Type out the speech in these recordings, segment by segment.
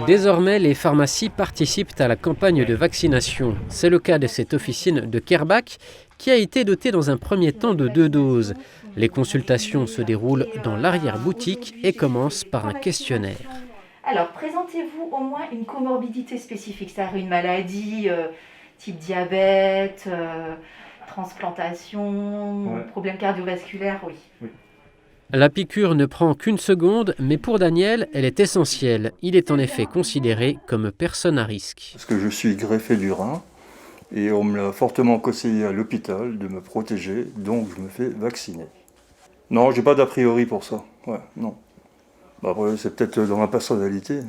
Désormais, les pharmacies participent à la campagne de vaccination. C'est le cas de cette officine de Kerbach qui a été dotée dans un premier temps de 2 doses. Les consultations se déroulent dans l'arrière-boutique et commencent par un questionnaire. Alors, présentez-vous au moins une comorbidité spécifique, c'est-à-dire une maladie type diabète, transplantation, problème cardiovasculaire, oui. La piqûre ne prend qu'une seconde, mais pour Daniel, elle est essentielle. Il est en effet considéré comme personne à risque. Parce que je suis greffé du rein et on me l'a fortement conseillé à l'hôpital de me protéger, donc je me fais vacciner. Non, j'ai pas d'a priori pour ça. Ouais, non. Après, c'est peut-être dans ma personnalité.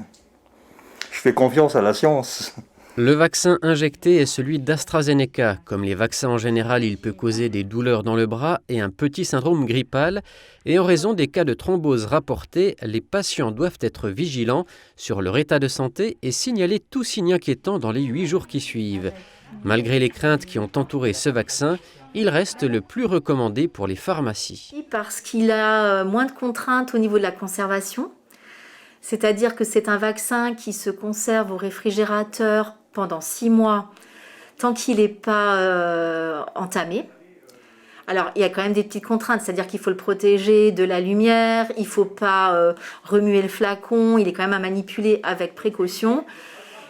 Je fais confiance à la science. Le vaccin injecté est celui d'AstraZeneca. Comme les vaccins en général, il peut causer des douleurs dans le bras et un petit syndrome grippal. Et en raison des cas de thrombose rapportés, les patients doivent être vigilants sur leur état de santé et signaler tout signe inquiétant dans les 8 jours qui suivent. Malgré les craintes qui ont entouré ce vaccin, il reste le plus recommandé pour les pharmacies. Parce qu'il a moins de contraintes au niveau de la conservation. C'est-à-dire que c'est un vaccin qui se conserve au réfrigérateur pendant 6 mois, tant qu'il n'est pas entamé. Alors, il y a quand même des petites contraintes, c'est-à-dire qu'il faut le protéger de la lumière, il ne faut pas remuer le flacon, il est quand même à manipuler avec précaution.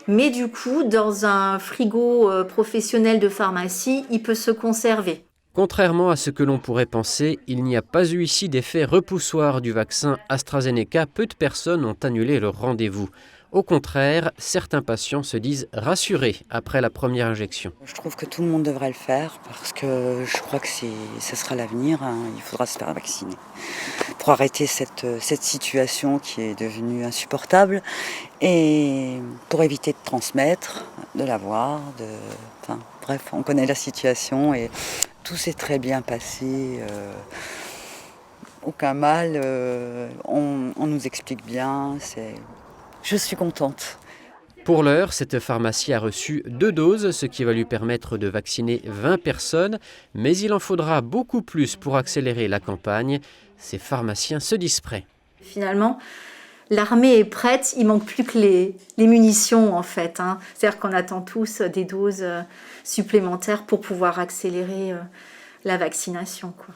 Mais du coup, dans un frigo professionnel de pharmacie, il peut se conserver. Contrairement à ce que l'on pourrait penser, il n'y a pas eu ici d'effet repoussoir du vaccin AstraZeneca. Peu de personnes ont annulé leur rendez-vous. Au contraire, certains patients se disent rassurés après la première injection. Je trouve que tout le monde devrait le faire parce que je crois que ce sera l'avenir. Il faudra se faire vacciner pour arrêter cette situation qui est devenue insupportable et pour éviter de transmettre, de l'avoir. Bref, on connaît la situation et tout s'est très bien passé. Aucun mal. On nous explique bien. Je suis contente. Pour l'heure, cette pharmacie a reçu 2 doses, ce qui va lui permettre de vacciner 20 personnes. Mais il en faudra beaucoup plus pour accélérer la campagne. Ces pharmaciens se disent prêts. Finalement, l'armée est prête, il ne manque plus que les munitions en fait. C'est-à-dire qu'on attend tous des doses supplémentaires pour pouvoir accélérer la vaccination, quoi.